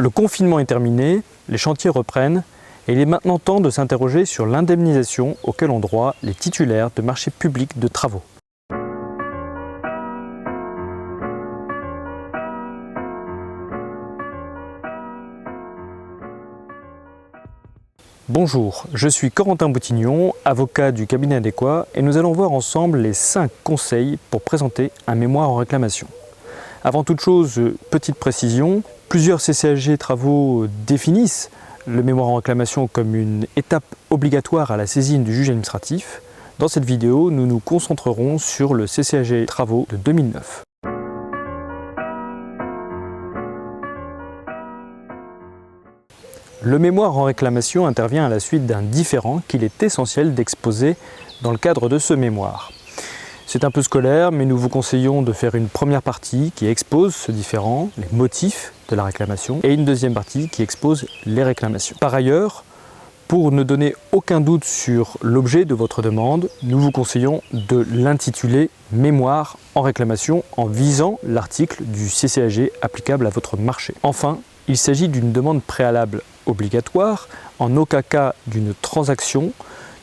Le confinement est terminé, les chantiers reprennent et il est maintenant temps de s'interroger sur l'indemnisation auquel ont droit les titulaires de marchés publics de travaux. Bonjour, je suis Corentin Boutignon, avocat du cabinet Adéquat et nous allons voir ensemble les 5 conseils pour présenter un mémoire en réclamation. Avant toute chose, petite précision, plusieurs CCAG travaux définissent le mémoire en réclamation comme une étape obligatoire à la saisine du juge administratif. Dans cette vidéo, nous nous concentrerons sur le CCAG travaux de 2009. Le mémoire en réclamation intervient à la suite d'un différend qu'il est essentiel d'exposer dans le cadre de ce mémoire. C'est un peu scolaire, mais nous vous conseillons de faire une première partie qui expose ce différend, les motifs de la réclamation, et une deuxième partie qui expose les réclamations. Par ailleurs, pour ne donner aucun doute sur l'objet de votre demande, nous vous conseillons de l'intituler « Mémoire en réclamation » en visant l'article du CCAG applicable à votre marché. Enfin, il s'agit d'une demande préalable obligatoire, en aucun cas d'une transaction.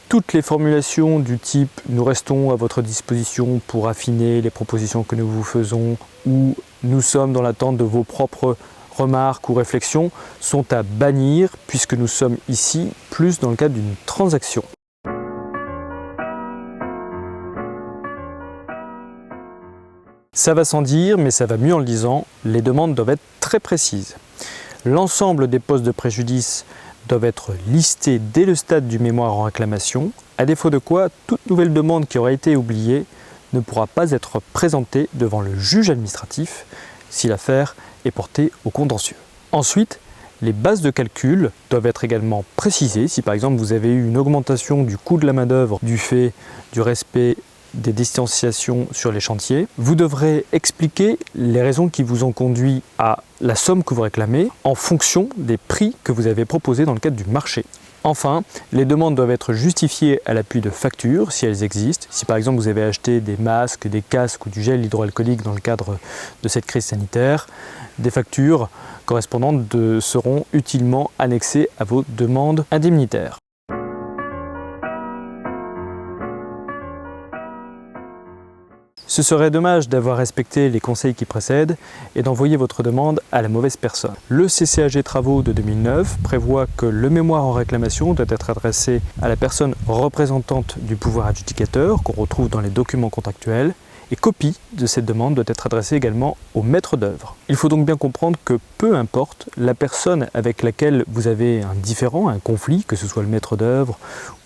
Toutes les formulations du type « nous restons à votre disposition pour affiner les propositions que nous vous faisons » ou « nous sommes dans l'attente de vos propres remarques ou réflexions » sont à bannir puisque nous sommes ici plus dans le cadre d'une transaction. Ça va sans dire, mais ça va mieux en le disant, les demandes doivent être très précises. L'ensemble des postes de préjudice doivent être listés dès le stade du mémoire en réclamation, à défaut de quoi toute nouvelle demande qui aura été oubliée ne pourra pas être présentée devant le juge administratif si l'affaire est portée au contentieux. Ensuite, les bases de calcul doivent être également précisées. Si par exemple vous avez eu une augmentation du coût de la main-d'œuvre du fait du respect des distanciations sur les chantiers, vous devrez expliquer les raisons qui vous ont conduit à la somme que vous réclamez en fonction des prix que vous avez proposés dans le cadre du marché. Enfin, les demandes doivent être justifiées à l'appui de factures, si elles existent. Si par exemple vous avez acheté des masques, des casques ou du gel hydroalcoolique dans le cadre de cette crise sanitaire, des factures correspondantes seront utilement annexées à vos demandes indemnitaires. Ce serait dommage d'avoir respecté les conseils qui précèdent et d'envoyer votre demande à la mauvaise personne. Le CCAG travaux de 2009 prévoit que le mémoire en réclamation doit être adressé à la personne représentante du pouvoir adjudicateur qu'on retrouve dans les documents contractuels et copie de cette demande doit être adressée également au maître d'œuvre. Il faut donc bien comprendre que peu importe la personne avec laquelle vous avez un différend, un conflit, que ce soit le maître d'œuvre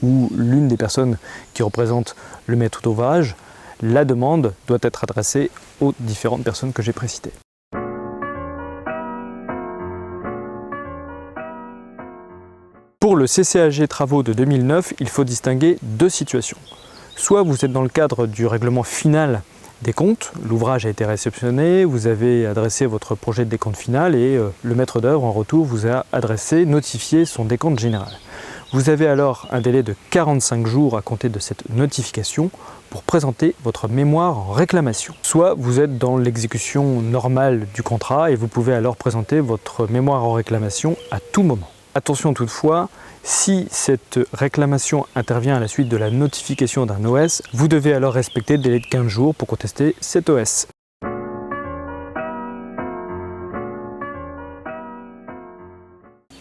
ou l'une des personnes qui représente le maître d'ouvrage, la demande doit être adressée aux différentes personnes que j'ai précitées. Pour le CCAG travaux de 2009, il faut distinguer deux situations. Soit vous êtes dans le cadre du règlement final des comptes, l'ouvrage a été réceptionné, vous avez adressé votre projet de décompte final et le maître d'œuvre en retour vous a notifié son décompte général. Vous avez alors un délai de 45 jours à compter de cette notification pour présenter votre mémoire en réclamation. Soit vous êtes dans l'exécution normale du contrat et vous pouvez alors présenter votre mémoire en réclamation à tout moment. Attention toutefois, si cette réclamation intervient à la suite de la notification d'un OS, vous devez alors respecter le délai de 15 jours pour contester cet OS.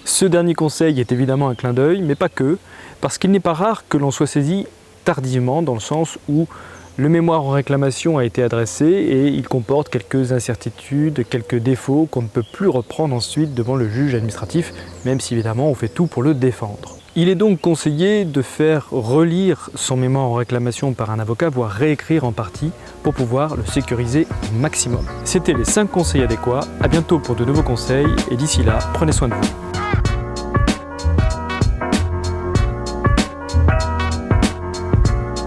Ce dernier conseil est évidemment un clin d'œil, mais pas que, parce qu'il n'est pas rare que l'on soit saisi tardivement, dans le sens où le mémoire en réclamation a été adressé et il comporte quelques incertitudes, quelques défauts qu'on ne peut plus reprendre ensuite devant le juge administratif, même si évidemment on fait tout pour le défendre. Il est donc conseillé de faire relire son mémoire en réclamation par un avocat, voire réécrire en partie pour pouvoir le sécuriser au maximum. C'était les 5 conseils adéquats, à bientôt pour de nouveaux conseils et d'ici là, prenez soin de vous.